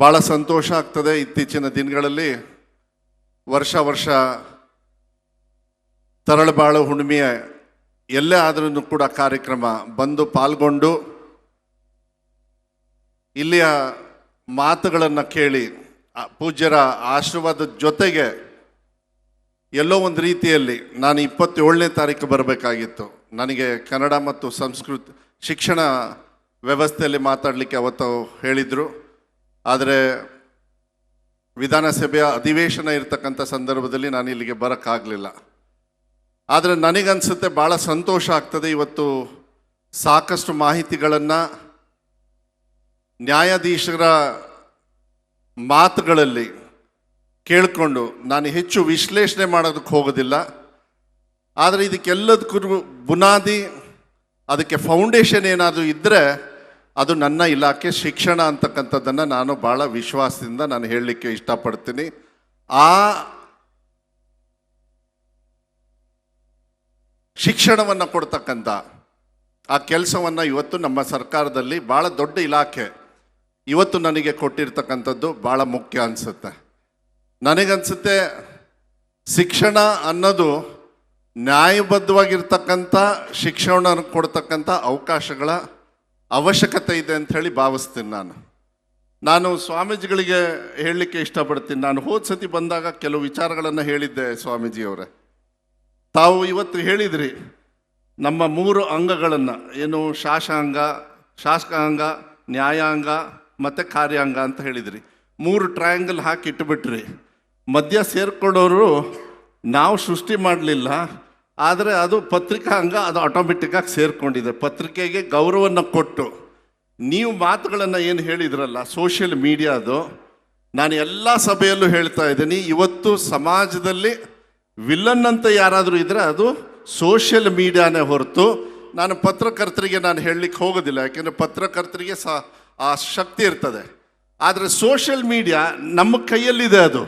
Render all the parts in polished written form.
ಭಾಳ ಸಂತೋಷ ಆಗ್ತದೆ. ಇತ್ತೀಚಿನ ದಿನಗಳಲ್ಲಿ ವರ್ಷ ವರ್ಷ ತರಳಬಾಳು ಹುಣ್ಣಿಮೆಯ ಎಲ್ಲೇ ಆದ್ರೂ ಕೂಡ ಕಾರ್ಯಕ್ರಮ ಬಂದು ಪಾಲ್ಗೊಂಡು ಇಲ್ಲಿಯ ಮಾತುಗಳನ್ನು ಕೇಳಿ ಪೂಜ್ಯರ ಆಶೀರ್ವಾದದ ಜೊತೆಗೆ ಎಲ್ಲೋ ಒಂದು ರೀತಿಯಲ್ಲಿ ನಾನು 27ನೇ ತಾರೀಕು ಬರಬೇಕಾಗಿತ್ತು. ನನಗೆ ಕನ್ನಡ ಮತ್ತು ಸಂಸ್ಕೃತಿ ಶಿಕ್ಷಣ ವ್ಯವಸ್ಥೆಯಲ್ಲಿ ಮಾತಾಡಲಿಕ್ಕೆ ಅವತ್ತು ಹೇಳಿದರು. ಆದರೆ ವಿಧಾನಸಭೆಯ ಅಧಿವೇಶನ ಇರತಕ್ಕಂಥ ಸಂದರ್ಭದಲ್ಲಿ ನಾನು ಇಲ್ಲಿಗೆ ಬರೋಕ್ಕಾಗಲಿಲ್ಲ. ಆದರೆ ನನಗನ್ಸುತ್ತೆ ಭಾಳ ಸಂತೋಷ ಆಗ್ತದೆ. ಇವತ್ತು ಸಾಕಷ್ಟು ಮಾಹಿತಿಗಳನ್ನು ನ್ಯಾಯಾಧೀಶರ ಮಾತುಗಳಲ್ಲಿ ಕೇಳಿಕೊಂಡು ನಾನು ಹೆಚ್ಚು ವಿಶ್ಲೇಷಣೆ ಮಾಡೋದಕ್ಕೆ ಹೋಗೋದಿಲ್ಲ. ಆದರೆ ಇದಕ್ಕೆಲ್ಲದಕ್ಕೂ ಬುನಾದಿ, ಅದಕ್ಕೆ ಫೌಂಡೇಶನ್ ಏನಾದರೂ ಇದ್ದರೆ ಅದು ನನ್ನ ಇಲಾಖೆ ಶಿಕ್ಷಣ ಅಂತಕ್ಕಂಥದ್ದನ್ನು ನಾನು ಭಾಳ ವಿಶ್ವಾಸದಿಂದ ನಾನು ಹೇಳಲಿಕ್ಕೆ ಇಷ್ಟಪಡ್ತೀನಿ. ಆ ಶಿಕ್ಷಣವನ್ನು ಕೊಡ್ತಕ್ಕಂಥ ಆ ಕೆಲಸವನ್ನು ಇವತ್ತು ನಮ್ಮ ಸರ್ಕಾರದಲ್ಲಿ ಭಾಳ ದೊಡ್ಡ ಇಲಾಖೆ ಇವತ್ತು ನನಗೆ ಕೊಟ್ಟಿರ್ತಕ್ಕಂಥದ್ದು ಭಾಳ ಮುಖ್ಯ ಅನಿಸುತ್ತೆ. ನನಗನ್ಸುತ್ತೆ ಶಿಕ್ಷಣ ಅನ್ನೋದು ನ್ಯಾಯಬದ್ಧವಾಗಿರ್ತಕ್ಕಂಥ ಶಿಕ್ಷಣ ಕೊಡ್ತಕ್ಕಂಥ ಅವಕಾಶಗಳ ಅವಶ್ಯಕತೆ ಇದೆ ಅಂಥೇಳಿ ಭಾವಿಸ್ತೀನಿ. ನಾನು ಸ್ವಾಮೀಜಿಗಳಿಗೆ ಹೇಳಲಿಕ್ಕೆ ಇಷ್ಟಪಡ್ತೀನಿ. ನಾನು ಹೋದ ಸತಿ ಬಂದಾಗ ಕೆಲವು ವಿಚಾರಗಳನ್ನು ಹೇಳಿದ್ದೆ. ಸ್ವಾಮೀಜಿಯವರೇ, ತಾವು ಇವತ್ತು ಹೇಳಿದ್ರಿ ನಮ್ಮ 3 ಅಂಗಗಳನ್ನು, ಏನು ಶಾಸಕಾಂಗ, ನ್ಯಾಯಾಂಗ ಮತ್ತು ಕಾರ್ಯಾಂಗ ಅಂತ ಹೇಳಿದ್ರಿ. 3 ಟ್ರಯಾಂಗಲ್ ಹಾಕಿ ಇಟ್ಟುಬಿಟ್ರಿ. ಮಧ್ಯ ಸೇರ್ಕೊಂಡವರು ನಾವು ಸೃಷ್ಟಿ ಮಾಡಲಿಲ್ಲ, ಆದರೆ ಅದು ಪತ್ರಿಕಾ ಅಂಗ, ಅದು ಆಟೋಮೆಟಿಕ್ಕಾಗಿ ಸೇರಿಕೊಂಡಿದೆ. ಪತ್ರಿಕೆಗೆ ಗೌರವವನ್ನು ಕೊಟ್ಟು ನೀವು ಮಾತುಗಳನ್ನು ಏನು ಹೇಳಿದ್ರಲ್ಲ ಸೋಷಿಯಲ್ ಮೀಡಿಯಾದು, ನಾನು ಎಲ್ಲ ಸಭೆಯಲ್ಲೂ ಹೇಳ್ತಾ ಇದ್ದೀನಿ, ಇವತ್ತು ಸಮಾಜದಲ್ಲಿ ವಿಲನ್ ಅಂತ ಯಾರಾದರೂ ಇದ್ದರೆ ಅದು ಸೋಷಿಯಲ್ ಮೀಡಿಯಾನೇ ಹೊರತು ನಾನು ಪತ್ರಕರ್ತರಿಗೆ ನಾನು ಹೇಳಲಿಕ್ಕೆ ಹೋಗೋದಿಲ್ಲ. ಯಾಕೆಂದರೆ ಪತ್ರಕರ್ತರಿಗೆ ಆ ಶಕ್ತಿ ಇರ್ತದೆ. ಆದರೆ ಸೋಷಿಯಲ್ ಮೀಡಿಯಾ ನಮ್ಮ ಕೈಯಲ್ಲಿದೆ. ಅದು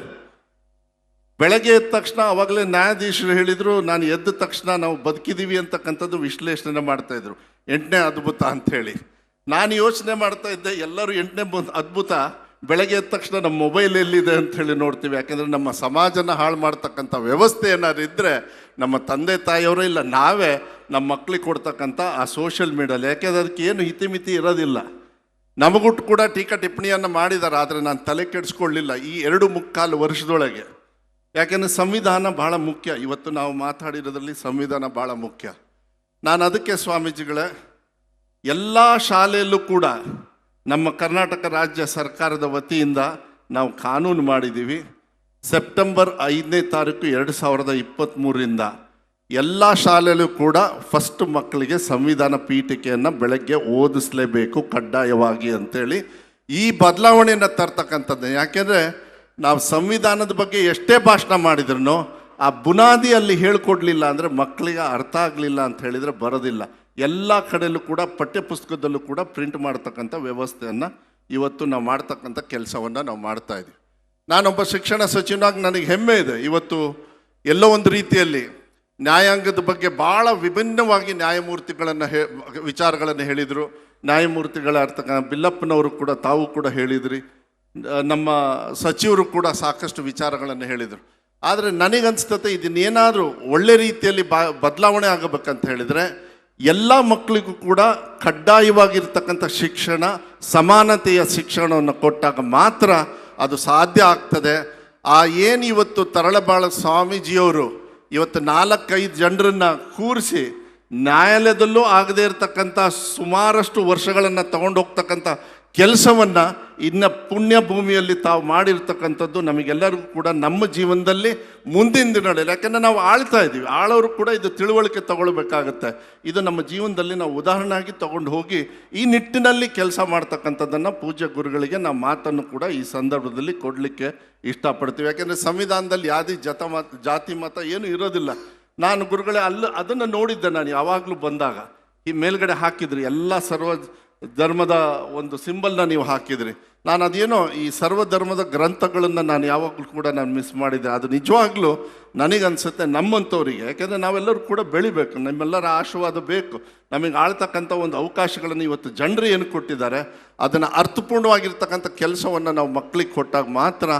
ಬೆಳಗ್ಗೆ ಎದ್ದ ತಕ್ಷಣ ಅವಾಗಲೇ ನ್ಯಾಯಾಧೀಶರು ಹೇಳಿದರು, ನಾನು ಎದ್ದ ತಕ್ಷಣ ನಾವು ಬದುಕಿದ್ದೀವಿ ಅಂತಕ್ಕಂಥದ್ದು ವಿಶ್ಲೇಷಣೆ ಮಾಡ್ತಾಯಿದ್ರು, 8ನೇ ಅದ್ಭುತ ಅಂಥೇಳಿ. ನಾನು ಯೋಚನೆ ಮಾಡ್ತಾ ಇದ್ದೆ, ಎಲ್ಲರೂ 8ನೇ ಅದ್ಭುತ ಬೆಳಗ್ಗೆ ಎದ್ದ ತಕ್ಷಣ ನಮ್ಮ ಮೊಬೈಲ್ ಎಲ್ಲಿದೆ ಅಂಥೇಳಿ ನೋಡ್ತೀವಿ. ಯಾಕೆಂದರೆ ನಮ್ಮ ಸಮಾಜನ ಹಾಳು ಮಾಡ್ತಕ್ಕಂಥ ವ್ಯವಸ್ಥೆ ಏನಾದ್ರು ಇದ್ದರೆ ನಮ್ಮ ತಂದೆ ತಾಯಿಯವರೇ ಇಲ್ಲ ನಾವೇ ನಮ್ಮ ಮಕ್ಕಳಿಗೆ ಕೊಡ್ತಕ್ಕಂಥ ಆ ಸೋಷಿಯಲ್ ಮೀಡಿಯಲ್ಲಿ. ಯಾಕೆಂದರೆ ಅದಕ್ಕೆ ಏನು ಹಿತಿಮಿತಿ ಇರೋದಿಲ್ಲ. ನಮಗುಟ್ಟು ಕೂಡ ಟೀಕಾ ಟಿಪ್ಪಣಿಯನ್ನು ಮಾಡಿದ್ದಾರೆ, ಆದರೆ ನಾನು ತಲೆ ಕೆಡಿಸ್ಕೊಳ್ಳಿಲ್ಲ ಈ 2.25 ವರ್ಷದೊಳಗೆ. ಯಾಕೆಂದರೆ ಸಂವಿಧಾನ ಭಾಳ ಮುಖ್ಯ. ಇವತ್ತು ನಾವು ಮಾತಾಡಿರೋದ್ರಲ್ಲಿ ಸಂವಿಧಾನ ಭಾಳ ಮುಖ್ಯ. ನಾನು ಅದಕ್ಕೆ ಸ್ವಾಮೀಜಿಗಳೇ, ಎಲ್ಲ ಶಾಲೆಯಲ್ಲೂ ಕೂಡ ನಮ್ಮ ಕರ್ನಾಟಕ ರಾಜ್ಯ ಸರ್ಕಾರದ ವತಿಯಿಂದ ನಾವು ಕಾನೂನು ಮಾಡಿದ್ದೀವಿ. ಸೆಪ್ಟೆಂಬರ್ 5ನೇ ತಾರೀಕು 2023ರಿಂದ ಎಲ್ಲ ಶಾಲೆಯಲ್ಲೂ ಕೂಡ ಫಸ್ಟ್ ಮಕ್ಕಳಿಗೆ ಸಂವಿಧಾನ ಪೀಠಿಕೆಯನ್ನು ಬೆಳಗ್ಗೆ ಓದಿಸ್ಲೇಬೇಕು ಕಡ್ಡಾಯವಾಗಿ ಅಂಥೇಳಿ ಈ ಬದಲಾವಣೆಯನ್ನು ತರ್ತಕ್ಕಂಥದ್ದು. ಯಾಕೆಂದರೆ ನಾವು ಸಂವಿಧಾನದ ಬಗ್ಗೆ ಎಷ್ಟೇ ಭಾಷಣ ಮಾಡಿದ್ರು ಆ ಬುನಾದಿ ಅಲ್ಲಿ ಹೇಳ್ಕೊಡ್ಲಿಲ್ಲ ಅಂದರೆ ಮಕ್ಕಳಿಗೆ ಅರ್ಥ ಆಗಲಿಲ್ಲ ಅಂತ ಹೇಳಿದರೆ ಬರೋದಿಲ್ಲ. ಎಲ್ಲ ಕಡೆಯಲ್ಲೂ ಕೂಡ ಪಠ್ಯಪುಸ್ತಕದಲ್ಲೂ ಕೂಡ ಪ್ರಿಂಟ್ ಮಾಡ್ತಕ್ಕಂಥ ವ್ಯವಸ್ಥೆಯನ್ನು ಇವತ್ತು ನಾವು ಮಾಡ್ತಕ್ಕಂಥ ಕೆಲಸವನ್ನು ನಾವು ಮಾಡ್ತಾಯಿದ್ದೀವಿ. ನಾನೊಬ್ಬ ಶಿಕ್ಷಣ ಸಚಿವನಾಗಿ ನನಗೆ ಹೆಮ್ಮೆ ಇದೆ. ಇವತ್ತು ಎಲ್ಲೋ ಒಂದು ರೀತಿಯಲ್ಲಿ ನ್ಯಾಯಾಂಗದ ಬಗ್ಗೆ ಭಾಳ ವಿಭಿನ್ನವಾಗಿ ನ್ಯಾಯಮೂರ್ತಿಗಳನ್ನು ವಿಚಾರಗಳನ್ನು ಹೇಳಿದರು. ನ್ಯಾಯಮೂರ್ತಿಗಳ ಬಿಲ್ಲಪ್ಪನವರು ಕೂಡ ತಾವು ಕೂಡ ಹೇಳಿದ್ರಿ, ನಮ್ಮ ಸಚಿವರು ಕೂಡ ಸಾಕಷ್ಟು ವಿಚಾರಗಳನ್ನು ಹೇಳಿದರು. ಆದರೆ ನನಗನ್ಸ್ತತೆ ಇದನ್ನೇನಾದರೂ ಒಳ್ಳೆ ರೀತಿಯಲ್ಲಿ ಬದಲಾವಣೆ ಆಗಬೇಕಂತ ಹೇಳಿದರೆ ಎಲ್ಲ ಮಕ್ಕಳಿಗೂ ಕೂಡ ಕಡ್ಡಾಯವಾಗಿರ್ತಕ್ಕಂಥ ಶಿಕ್ಷಣ, ಸಮಾನತೆಯ ಶಿಕ್ಷಣವನ್ನು ಕೊಟ್ಟಾಗ ಮಾತ್ರ ಅದು ಸಾಧ್ಯ ಆಗ್ತದೆ. ಏನು ಇವತ್ತು ತರಳಬಾಳ ಸ್ವಾಮೀಜಿಯವರು ಇವತ್ತು 4-5 ಜನರನ್ನು ಕೂರಿಸಿ ನ್ಯಾಯಾಲಯದಲ್ಲೂ ಆಗದೇ ಇರತಕ್ಕಂಥ ಸುಮಾರಷ್ಟು ವರ್ಷಗಳನ್ನು ತಗೊಂಡು ಹೋಗ್ತಕ್ಕಂಥ ಕೆಲಸವನ್ನು ಇನ್ನು ಪುಣ್ಯ ಭೂಮಿಯಲ್ಲಿ ತಾವು ಮಾಡಿರ್ತಕ್ಕಂಥದ್ದು ನಮಗೆಲ್ಲರಿಗೂ ಕೂಡ ನಮ್ಮ ಜೀವನದಲ್ಲಿ ಮುಂದಿನ ದಿನಗಳಲ್ಲಿ, ಯಾಕೆಂದರೆ ನಾವು ಆಳ್ತಾ ಇದ್ದೀವಿ, ಆಳೋರು ಕೂಡ ಇದು ತಿಳುವಳಿಕೆ ತಗೊಳ್ಬೇಕಾಗತ್ತೆ. ಇದು ನಮ್ಮ ಜೀವನದಲ್ಲಿ ನಾವು ಉದಾಹರಣೆಯಾಗಿ ತಗೊಂಡು ಹೋಗಿ ಈ ನಿಟ್ಟಿನಲ್ಲಿ ಕೆಲಸ ಮಾಡ್ತಕ್ಕಂಥದ್ದನ್ನು ಪೂಜ್ಯ ಗುರುಗಳಿಗೆ ನಾವು ಮಾತನ್ನು ಕೂಡ ಈ ಸಂದರ್ಭದಲ್ಲಿ ಕೊಡಲಿಕ್ಕೆ ಇಷ್ಟಪಡ್ತೀವಿ. ಯಾಕೆಂದರೆ ಸಂವಿಧಾನದಲ್ಲಿ ಜಾತಿ ಮತ ಏನು ಇರೋದಿಲ್ಲ. ನಾನು ಗುರುಗಳೇ ಅದನ್ನು ನೋಡಿದ್ದೆ. ನಾನು ಯಾವಾಗಲೂ ಬಂದಾಗ ಈ ಮೇಲ್ಗಡೆ ಹಾಕಿದ್ರು ಎಲ್ಲ ಧರ್ಮದ ಒಂದು ಸಿಂಬಲ್ನ ನೀವು ಹಾಕಿದ್ರಿ. ನಾನು ಅದೇನೋ ಈ ಸರ್ವಧರ್ಮದ ಗ್ರಂಥಗಳನ್ನು ನಾನು ಯಾವಾಗಲೂ ಕೂಡ ನಾನು ಮಿಸ್ ಮಾಡಿದ್ದೆ. ಅದು ನಿಜವಾಗ್ಲೂ ನನಗನ್ಸುತ್ತೆ ನಮ್ಮಂಥವ್ರಿಗೆ, ಯಾಕೆಂದರೆ ನಾವೆಲ್ಲರೂ ಕೂಡ ಬೆಳಿಬೇಕು, ನಿಮ್ಮೆಲ್ಲರ ಆಶೀರ್ವಾದ ಬೇಕು. ನಮಗೆ ಆಳ್ತಕ್ಕಂಥ ಒಂದು ಅವಕಾಶಗಳನ್ನು ಇವತ್ತು ಜನರು ಏನು ಕೊಟ್ಟಿದ್ದಾರೆ ಅದನ್ನು ಅರ್ಥಪೂರ್ಣವಾಗಿರ್ತಕ್ಕಂಥ ಕೆಲಸವನ್ನು ನಾವು ಮಕ್ಕಳಿಗೆ ಕೊಟ್ಟಾಗ ಮಾತ್ರ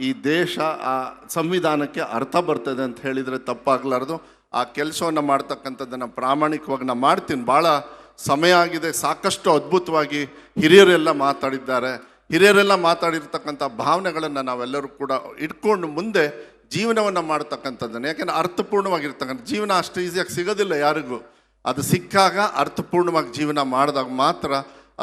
ಈ ದೇಶ ಆ ಸಂವಿಧಾನಕ್ಕೆ ಅರ್ಥ ಬರ್ತದೆ ಅಂತ ಹೇಳಿದರೆ ತಪ್ಪಾಗಲಾರ್ದು. ಆ ಕೆಲಸವನ್ನು ಮಾಡ್ತಕ್ಕಂಥದ್ದನ್ನು ಪ್ರಾಮಾಣಿಕವಾಗಿ ನಾನು ಮಾಡ್ತೀನಿ. ಭಾಳ ಸಮಯ ಆಗಿದೆ, ಸಾಕಷ್ಟು ಅದ್ಭುತವಾಗಿ ಹಿರಿಯರೆಲ್ಲ ಮಾತಾಡಿದ್ದಾರೆ. ಹಿರಿಯರೆಲ್ಲ ಮಾತಾಡಿರ್ತಕ್ಕಂಥ ಭಾವನೆಗಳನ್ನು ನಾವೆಲ್ಲರೂ ಕೂಡ ಇಟ್ಕೊಂಡು ಮುಂದೆ ಜೀವನವನ್ನು ಮಾಡ್ತಕ್ಕಂಥದ್ದನ್ನು, ಯಾಕೆಂದರೆ ಅರ್ಥಪೂರ್ಣವಾಗಿರ್ತಕ್ಕಂಥ ಜೀವನ ಅಷ್ಟು ಈಸಿಯಾಗಿ ಸಿಗೋದಿಲ್ಲ ಯಾರಿಗೂ. ಅದು ಸಿಕ್ಕಾಗ ಅರ್ಥಪೂರ್ಣವಾಗಿ ಜೀವನ ಮಾಡಿದಾಗ ಮಾತ್ರ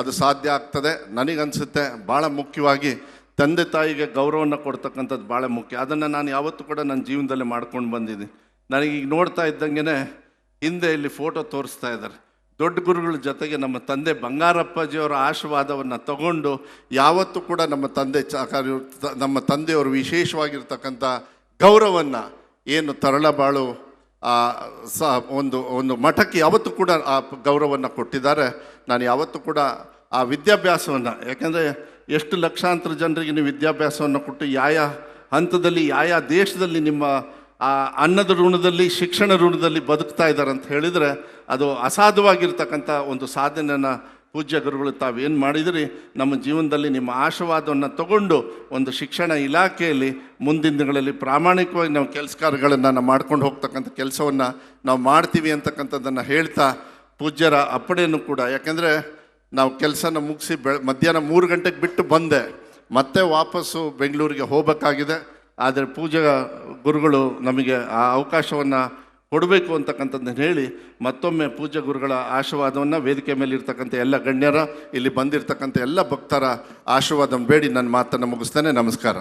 ಅದು ಸಾಧ್ಯ ಆಗ್ತದೆ. ನನಗನ್ಸುತ್ತೆ ಭಾಳ ಮುಖ್ಯವಾಗಿ ತಂದೆ ತಾಯಿಗೆ ಗೌರವವನ್ನು ಕೊಡ್ತಕ್ಕಂಥದ್ದು ಭಾಳ ಮುಖ್ಯ. ಅದನ್ನು ನಾನು ಯಾವತ್ತೂ ಕೂಡ ನನ್ನ ಜೀವನದಲ್ಲಿ ಮಾಡ್ಕೊಂಡು ಬಂದಿದ್ದೀನಿ. ನನಗೀಗ ನೋಡ್ತಾ ಇದ್ದಂಗೆ ಹಿಂದೆ ಇಲ್ಲಿ ಫೋಟೋ ತೋರಿಸ್ತಾ ಇದ್ದಾರೆ. ದೊಡ್ಡ ಗುರುಗಳ ಜೊತೆಗೆ ನಮ್ಮ ತಂದೆ ಬಂಗಾರಪ್ಪಾಜಿಯವರ ಆಶೀರ್ವಾದವನ್ನು ತಗೊಂಡು ಯಾವತ್ತೂ ಕೂಡ ನಮ್ಮ ತಂದೆಯವರು ವಿಶೇಷವಾಗಿರ್ತಕ್ಕಂಥ ಗೌರವವನ್ನು ಏನು ತರಳಬಾಳು ಒಂದು ಮಠಕ್ಕೆ ಯಾವತ್ತೂ ಕೂಡ ಆ ಗೌರವವನ್ನು ಕೊಟ್ಟಿದ್ದಾರೆ. ನಾನು ಯಾವತ್ತೂ ಕೂಡ ಆ ವಿದ್ಯಾಭ್ಯಾಸವನ್ನು, ಯಾಕೆಂದರೆ ಎಷ್ಟು ಲಕ್ಷಾಂತರ ಜನರಿಗೆ ನೀವು ವಿದ್ಯಾಭ್ಯಾಸವನ್ನು ಕೊಟ್ಟು ಯಾವ ಹಂತದಲ್ಲಿ ಯಾವ ದೇಶದಲ್ಲಿ ನಿಮ್ಮ ಆ ಅನ್ನದ ಋಣದಲ್ಲಿ ಶಿಕ್ಷಣ ಋಣದಲ್ಲಿ ಬದುಕ್ತಾ ಇದ್ದಾರೆ ಅಂತ ಹೇಳಿದರೆ ಅದು ಅಸಾಧ್ಯವಾಗಿರ್ತಕ್ಕಂಥ ಒಂದು ಸಾಧನೆಯನ್ನು ಪೂಜ್ಯ ಗುರುಗಳು ತಾವೇನು ಮಾಡಿದಿರಿ, ನಮ್ಮ ಜೀವನದಲ್ಲಿ ನಿಮ್ಮ ಆಶೀರ್ವಾದವನ್ನು ತಗೊಂಡು ಒಂದು ಶಿಕ್ಷಣ ಇಲಾಖೆಯಲ್ಲಿ ಮುಂದಿನ ದಿನಗಳಲ್ಲಿ ಪ್ರಾಮಾಣಿಕವಾಗಿ ನಾವು ಕೆಲಸ ಕಾರ್ಯಗಳನ್ನು ನಾವು ಮಾಡ್ಕೊಂಡು ಹೋಗ್ತಕ್ಕಂಥ ಕೆಲಸವನ್ನು ನಾವು ಮಾಡ್ತೀವಿ ಅಂತಕ್ಕಂಥದ್ದನ್ನು ಹೇಳ್ತಾ, ಪೂಜ್ಯರ ಅಪ್ಪಣೆಯನ್ನು ಕೂಡ, ಯಾಕೆಂದರೆ ನಾವು ಕೆಲಸನ ಮುಗಿಸಿ ಮಧ್ಯಾಹ್ನ 3 ಗಂಟೆಗೆ ಬಿಟ್ಟು ಬಂದೆ, ಮತ್ತೆ ವಾಪಸ್ಸು ಬೆಂಗಳೂರಿಗೆ ಹೋಗಬೇಕಾಗಿದೆ. ಆದರೆ ಪೂಜ್ಯ ಗುರುಗಳು ನಮಗೆ ಆ ಅವಕಾಶವನ್ನು ಕೊಡಬೇಕು ಅಂತಕ್ಕಂಥದ್ದನ್ನು ಹೇಳಿ ಮತ್ತೊಮ್ಮೆ ಪೂಜ್ಯ ಗುರುಗಳ ಆಶೀರ್ವಾದವನ್ನು, ವೇದಿಕೆ ಮೇಲೆ ಇರ್ತಕ್ಕಂಥ ಎಲ್ಲ ಗಣ್ಯರ, ಇಲ್ಲಿ ಬಂದಿರತಕ್ಕಂಥ ಎಲ್ಲ ಭಕ್ತರ ಆಶೀರ್ವಾದವನ್ನು ಬೇಡಿ ನನ್ನ ಮಾತನ್ನು ಮುಗಿಸ್ತೇನೆ. ನಮಸ್ಕಾರ.